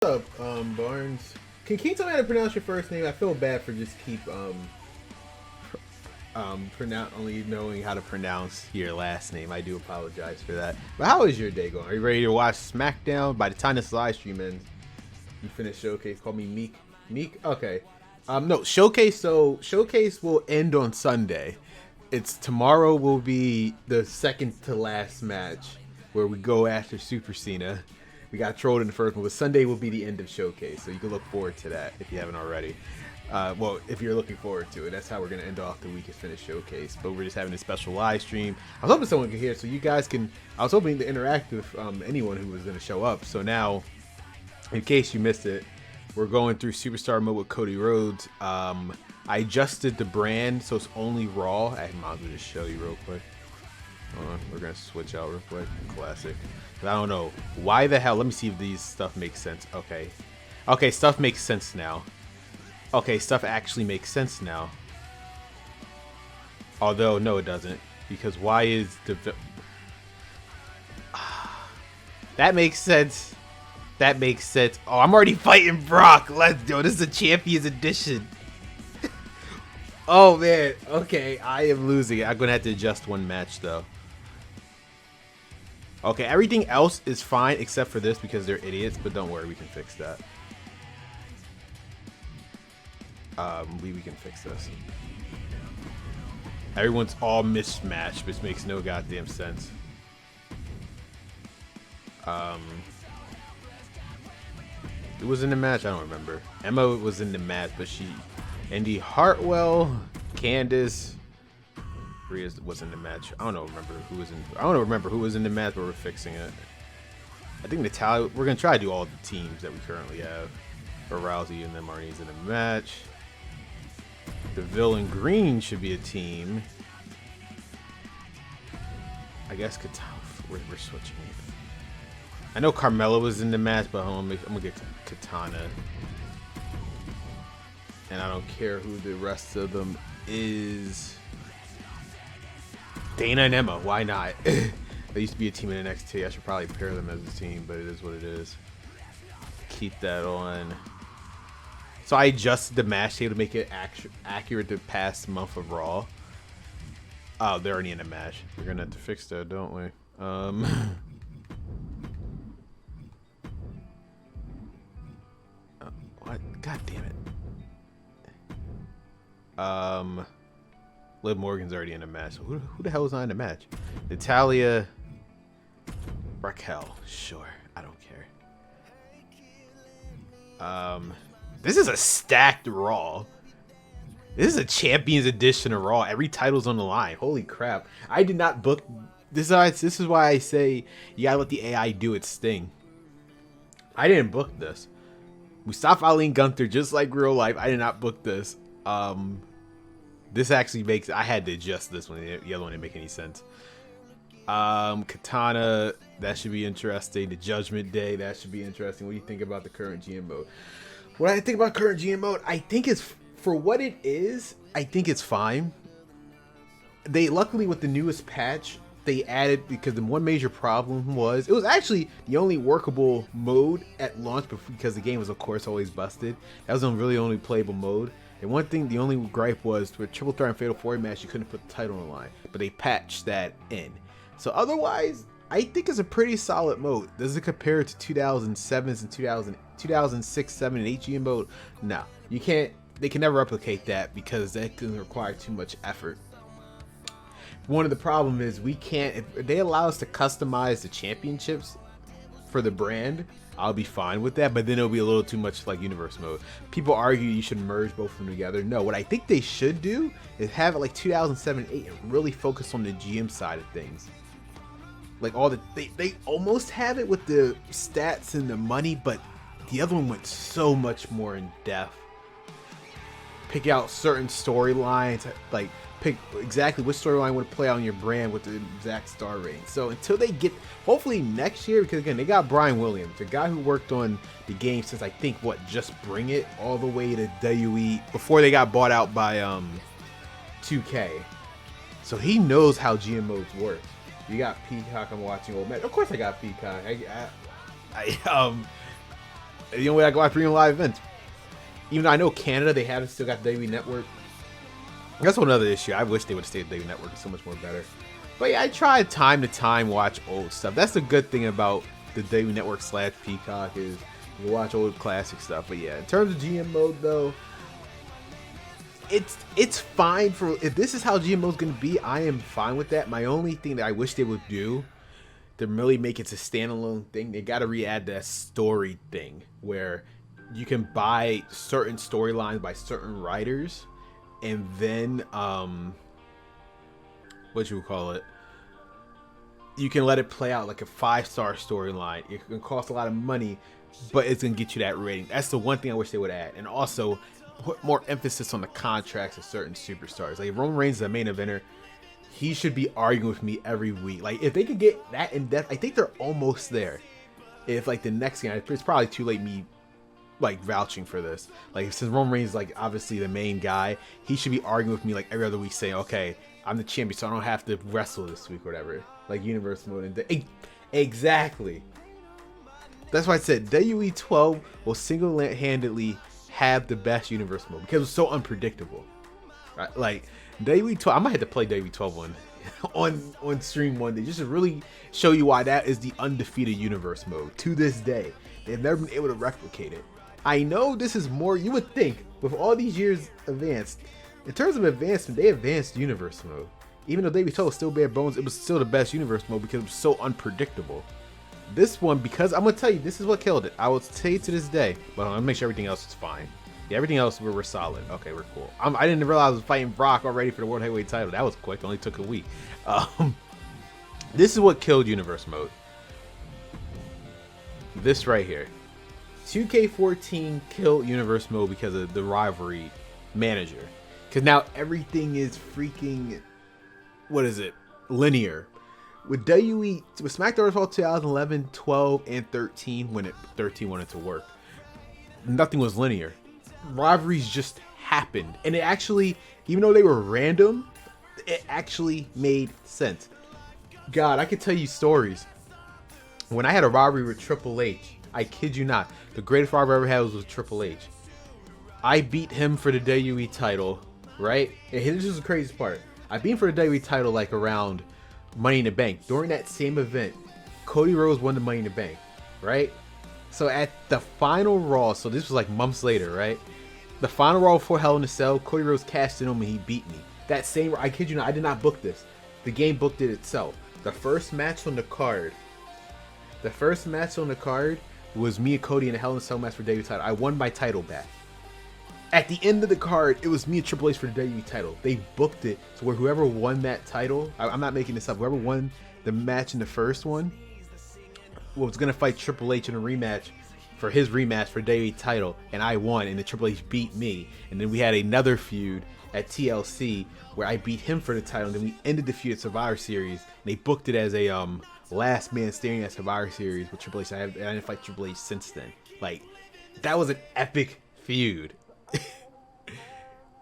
What's up, Barnes? Can you tell me how to pronounce your first name? I feel bad for just keep only knowing how to pronounce your last name. I do apologize for that. But how is your day going? Are you ready to watch SmackDown? By the time this live stream ends, you finish Showcase. Call me Meek. Meek? Okay. No, Showcase. So Showcase will end on Sunday. It's tomorrow will be the second to last match where we go after Super Cena. We got trolled in the first one, but Sunday will be the end of Showcase, so you can look forward to that if you haven't already. Well, if you're looking forward to it, that's how we're going to end off the week is finish Showcase. But we're just having a special live stream. I was hoping someone could hear, so you guys can. I was hoping to interact with anyone who was going to show up. So now, in case you missed it, we're going through Superstar mode with Cody Rhodes. I adjusted the brand, so it's only Raw. I might as well just show you real quick. Hold on, we're going to switch out real quick. Classic. I don't know why the hell. Let me see if these stuff makes sense. Okay, stuff makes sense now. Okay, stuff actually makes sense now. Although no, it doesn't, because why is the that makes sense. That makes sense. Oh, I'm already fighting Brock. Let's do it. This is a Champions Edition. Oh man. Okay, I am losing it. I'm gonna have to adjust one match though. Okay, everything else is fine except for this because they're idiots, but don't worry, we can fix that. We can fix this. Everyone's all mismatched, which makes no goddamn sense. Who was in the match? I don't remember. Emma was in the match, but Indy Hartwell, Candace, Rhea was in the match. I don't remember who was in the match, but we're fixing it. I think Natalia. We're gonna try to do all the teams that we currently have. For Rousey and then Marnie's in the match. DeVille and Green should be a team. I guess we're switching it. I know Carmella was in the match, but I'm gonna get Katana. And I don't care who the rest of them is. Dana and Emma, why not? They used to be a team in NXT. I should probably pair them as a team, but it is what it is. Keep that on. So I adjusted the match table to make it accurate to past month of Raw. Oh, they're already in a match. We're gonna have to fix that, don't we? What? God damn it. Liv Morgan's already in a match. So who the hell is not in a match? Natalia, Raquel. Sure, I don't care. This is a stacked Raw. This is a Champions Edition of Raw. Every title's on the line. Holy crap! I did not book this. This is why I say you gotta let the AI do its thing. I didn't book this. Mustafa Ali and Gunther, just like real life. I did not book this. This actually makes. I had to adjust this one. The other one didn't make any sense. Katana, that should be interesting. The Judgment Day, that should be interesting. What do you think about the current GM mode? What I think about current GM mode, I think it's for what it is. I think it's fine. They luckily with the newest patch, they added because the one major problem was it was actually the only workable mode at launch because the game was of course always busted. That was the really only playable mode. And one thing, the only gripe was with Triple Threat and Fatal 4 match, you couldn't put the title on the line, but they patched that in. So otherwise, I think it's a pretty solid mode. Does it compare to 2007's and 2006, 7, and 8 GM mode? No, you can't. They can never replicate that because that can require too much effort. One of the problem is we can't. If they allow us to customize the championships for the brand, I'll be fine with that, but then it'll be a little too much like universe mode. People argue you should merge both of them together. No, what I think they should do is have it like 2007, 8 and really focus on the GM side of things. Like all the they almost have it with the stats and the money, but the other one went so much more in depth. Pick out certain storylines, like pick exactly which storyline would play on your brand with the exact star rating. So until they get, hopefully next year, because again, they got Brian Williams, the guy who worked on the game since I think Just Bring It all the way to WWE before they got bought out by 2K. So he knows how GM modes work. You got Peacock. I'm watching old match. Of course, I got Peacock. The only way I can watch premium live events. Even though I know Canada, they haven't still got the WWE Network. That's another issue. I wish they would have stayed with the WWE Network. It's so much more better. But yeah, I try time to time watch old stuff. That's the good thing about the WWE Network / Peacock is you watch old classic stuff. But yeah, in terms of GM mode though, it's fine for if this is how GM mode is going to be. I am fine with that. My only thing that I wish they would do to really make it a standalone thing, they got to re-add that story thing where you can buy certain storylines by certain writers, and then what you would call it, you can let it play out like a 5-star storyline. It can cost a lot of money, but it's gonna get you that rating. That's the one thing I wish they would add, and also put more emphasis on the contracts of certain superstars. Like if Roman Reigns is the main eventer, he should be arguing with me every week. Like if they could get that in depth, I think they're almost there. If like the next game, it's probably too late me like vouching for this. Like since Roman Reigns is like obviously the main guy, he should be arguing with me like every other week, saying, "Okay, I'm the champion, so I don't have to wrestle this week or whatever." Like universe mode and exactly. That's why I said WWE 12 will single-handedly have the best universe mode because it's so unpredictable. Right? Like WWE 12, I might have to play WWE 12 on stream one day just to really show you why that is the undefeated universe mode to this day. They've never been able to replicate it. I know this is more, you would think, with all these years advanced, in terms of advancement, they advanced universe mode. Even though WWE 12 was still bare bones, it was still the best universe mode because it was so unpredictable. This one, because I'm going to tell you, this is what killed it. I will say to this day, but I'm going to make sure everything else is fine. Yeah, everything else, we're solid. Okay, we're cool. I didn't realize I was fighting Brock already for the World Heavyweight title. That was quick. It only took a week. This is what killed universe mode. This right here. 2K14 killed universe mode because of the rivalry manager. Because now everything is freaking, what is it? Linear. With WWE, with SmackDown 2011, 12, and 13, when 13 wanted to work, nothing was linear. Rivalries just happened. And it actually, even though they were random, it actually made sense. God, I could tell you stories. When I had a rivalry with Triple H, I kid you not, the greatest rivalry I ever had was with Triple H. I beat him for the WWE title, right? And this is the craziest part. I beat him for the WWE title like around Money in the Bank. During that same event, Cody Rhodes won the Money in the Bank, right? So at the final Raw, so this was like months later, right? The final Raw before Hell in a Cell, Cody Rhodes cashed in on me, he beat me. That same, I kid you not, I did not book this. The game booked it itself. The first match on the card was me and Cody in a Hell in a Cell match for WWE title. I won my title back. At the end of the card, it was me and Triple H for the WWE title. They booked it so where whoever won that title, I'm not making this up, whoever won the match in the first one was going to fight Triple H in a rematch for his rematch for the WWE title, and I won, and then Triple H beat me. And then we had another feud at TLC where I beat him for the title, and then we ended the feud at Survivor Series, and they booked it as a last man standing at Survivor Series with Triple H. I didn't fight Triple H since then. Like, that was an epic feud.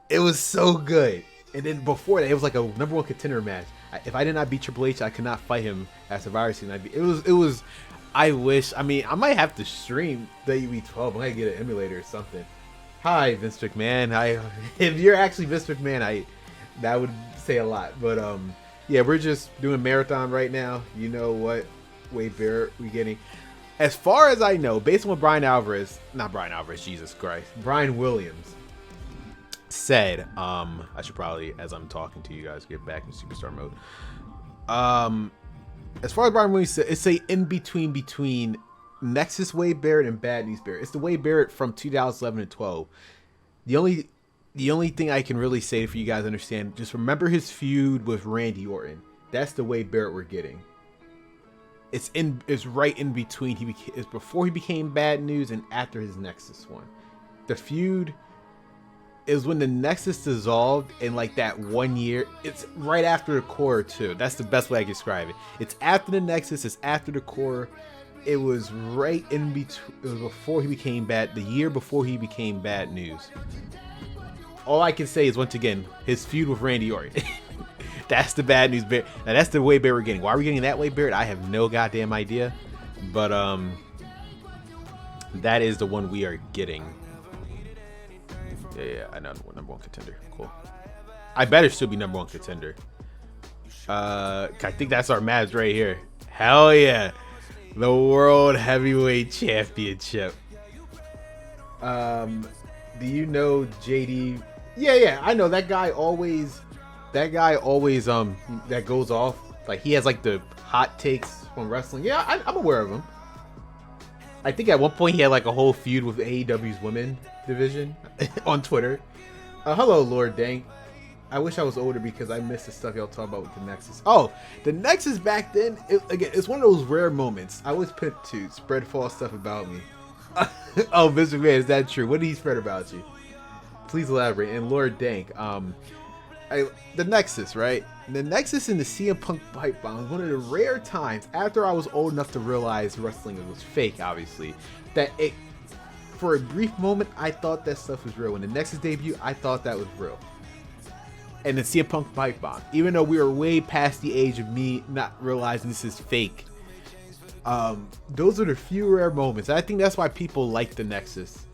It was so good. And then before that, it was like a #1 contender match. If I did not beat Triple H, I could not fight him at Survivor Series. It was. I wish. I mean, I might have to stream WWE 12. I might get an emulator or something. Hi, Vince McMahon. If you're actually Vince McMahon, that would say a lot. But yeah, we're just doing marathon right now. You know what Wade Barrett we getting? As far as I know, based on what Brian Williams said, I should probably, as I'm talking to you guys, get back in superstar mode. As far as Brian Williams said, it's a in between Nexus Wade Barrett and Bad News Barrett. It's the Wade Barrett from 2011 and 12. The only thing I can really say for you guys to understand, just remember his feud with Randy Orton. That's the Wade Barrett we're getting. It's right in between. It's before he became Bad News and after his Nexus one. The feud is when the Nexus dissolved in like that 1 year. It's right after the core too. That's the best way I can describe it. It's after the Nexus. It's after the core. It was right in between. It was before he became the year before he became Bad News. All I can say is, once again, his feud with Randy Orton. That's the Bad News Barrett. Now that's the Wade Barrett we're getting. Why are we getting that Wade Barrett? I have no goddamn idea. But That is the one we are getting. Yeah, I know number one contender. Cool. I better still be number one contender. I think that's our match right here. Hell yeah. The World Heavyweight Championship. Do you know JD? Yeah, I know that guy always that goes off. Like, he has like the hot takes from wrestling. Yeah, I'm aware of him. I think at one point he had like a whole feud with AEW's women division on Twitter. Hello, Lord Dank. I wish I was older because I missed the stuff y'all talk about with the Nexus. Oh, the Nexus back then, it's one of those rare moments. I was picked to spread false stuff about me. Oh, Vince McMahon, is that true? What did he spread about you? Please elaborate. And Lord Dank, the Nexus, right? The Nexus in the CM Punk pipe bomb was one of the rare times after I was old enough to realize wrestling was fake, obviously, that for a brief moment, I thought that stuff was real. When the Nexus debut, I thought that was real. And the CM Punk pipe bomb, even though we were way past the age of me not realizing this is fake, those are the few rare moments. I think that's why people like the Nexus.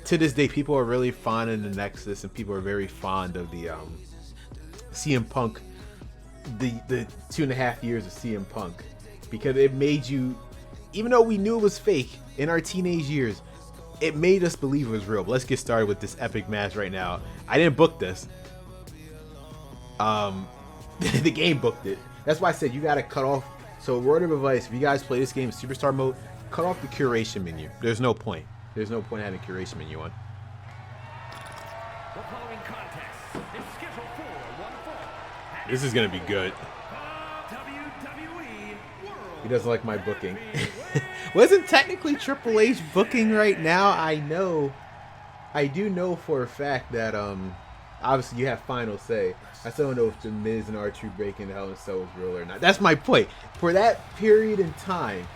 To this day, people are really fond of the Nexus, and people are very fond of the CM Punk, the 2.5 years of CM Punk, because it made you, even though we knew it was fake in our teenage years, it made us believe it was real. But let's get started with this epic match right now. I didn't book this. The game booked it. That's why I said you gotta cut off. So, word of advice: if you guys play this game in Superstar mode, cut off the curation menu. There's no point. There's no point having curation menu on. The following contest is scheduled for one fall. This is gonna be good. He doesn't like my booking. Wasn't technically Triple H booking right now? I do know for a fact that obviously you have final say. I still don't know if the Miz and R-Truth breaking the Hell in a Cell was real or not. That's my point. For that period in time,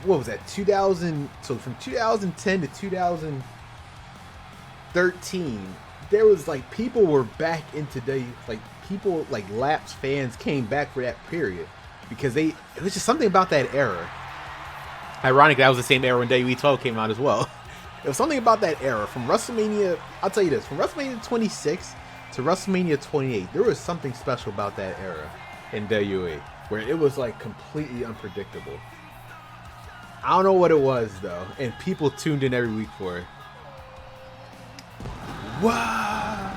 what was that? 2000. So from 2010 to 2013, there was like people were back in today. Like people, like lapsed fans came back for that period because it was just something about that era. Ironic, that was the same era when WWE 12 came out as well. It was something about that era from WrestleMania. I'll tell you this: from WrestleMania 26 to WrestleMania 28, there was something special about that era in WWE where it was like completely unpredictable. I don't know what it was though, and people tuned in every week for it. Wow!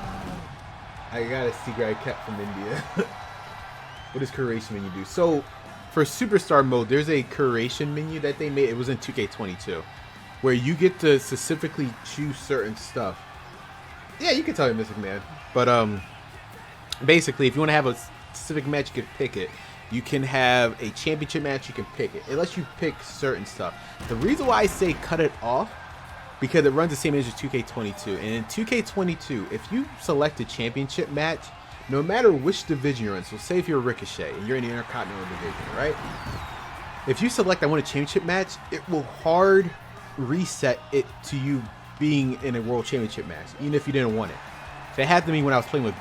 I got a secret I kept from India. What does curation menu do? So, for Superstar mode, there's a curation menu that they made. It was in 2K22, where you get to specifically choose certain stuff. Yeah, you can tell me, Mr. McMahon. But basically, if you want to have a specific match, you can pick it. You can have a championship match, you can pick it. It lets you pick certain stuff. The reason why I say cut it off, because it runs the same age as 2K22. And in 2K22, if you select a championship match, no matter which division you're in, so say if you're Ricochet and you're in the Intercontinental division, right? If you select I want a championship match, it will hard reset it to you being in a world championship match, even if you didn't want it. That happened to me when I was playing with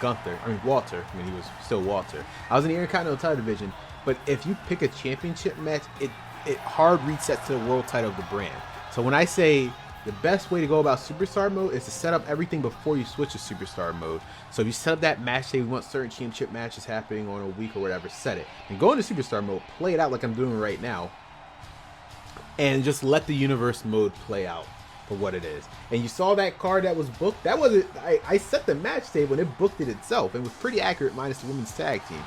Walter, when he was still Walter. I was in the Intercontinental title division, but if you pick a championship match, it hard resets to the world title of the brand. So when I say the best way to go about Superstar mode is to set up everything before you switch to Superstar mode. So if you set up that match, say we want certain championship matches happening on a week or whatever, set it. And go into Superstar mode, play it out like I'm doing right now, and just let the universe mode play out for what it is. And you saw that card that was booked. That wasn't, I set the match table and it booked it itself. It was pretty accurate minus the women's tag team.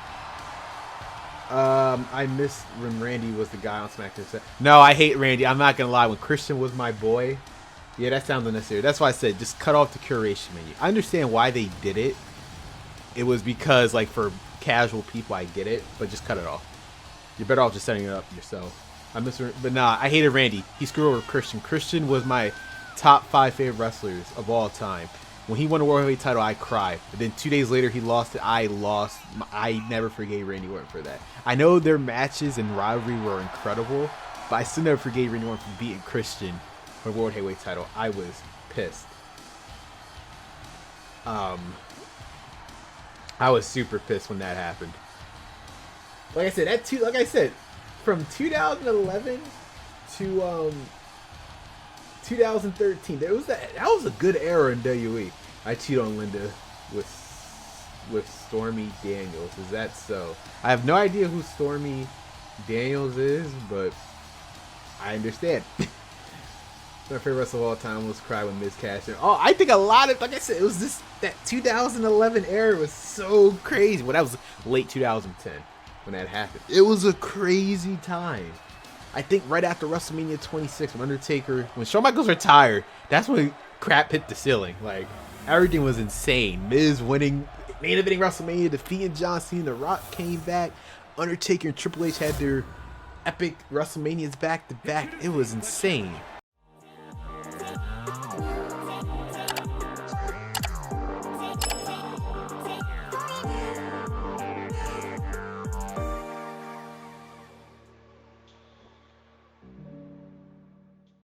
I missed when Randy was the guy on SmackDown. No, I hate Randy. I'm not gonna lie. When Christian was my boy, yeah, that sounds unnecessary. That's why I said just cut off the curation menu. I understand why they did it. It was because like for casual people, I get it, but just cut it off. You're better off just setting it up yourself. But nah, I hated Randy. He screwed over Christian. Christian was my top 5 favorite wrestlers of all time. When he won the World Heavyweight title, I cried. But then 2 days later, he lost it. I lost. I never forgave Randy Orton for that. I know their matches and rivalry were incredible, but I still never forgave Randy Orton for beating Christian for the World Heavyweight title. I was pissed. I was super pissed when that happened. Like I said, from 2011 to 2013. That was a good era in WWE. I cheat on Linda with Stormy Daniels. Is that so? I have no idea who Stormy Daniels is, but I understand. My favorite wrestler of all time was Cry when Miz cashed in. Oh, I think a lot of, like I said, it was that 2011 era was so crazy. Well, that was late 2010 when that happened. It was a crazy time. I think right after WrestleMania 26, when Shawn Michaels retired, that's when crap hit the ceiling. Like, everything was insane. Miz winning, main eventing WrestleMania, defeating John Cena, The Rock came back, Undertaker and Triple H had their epic WrestleManias back to back. It was insane.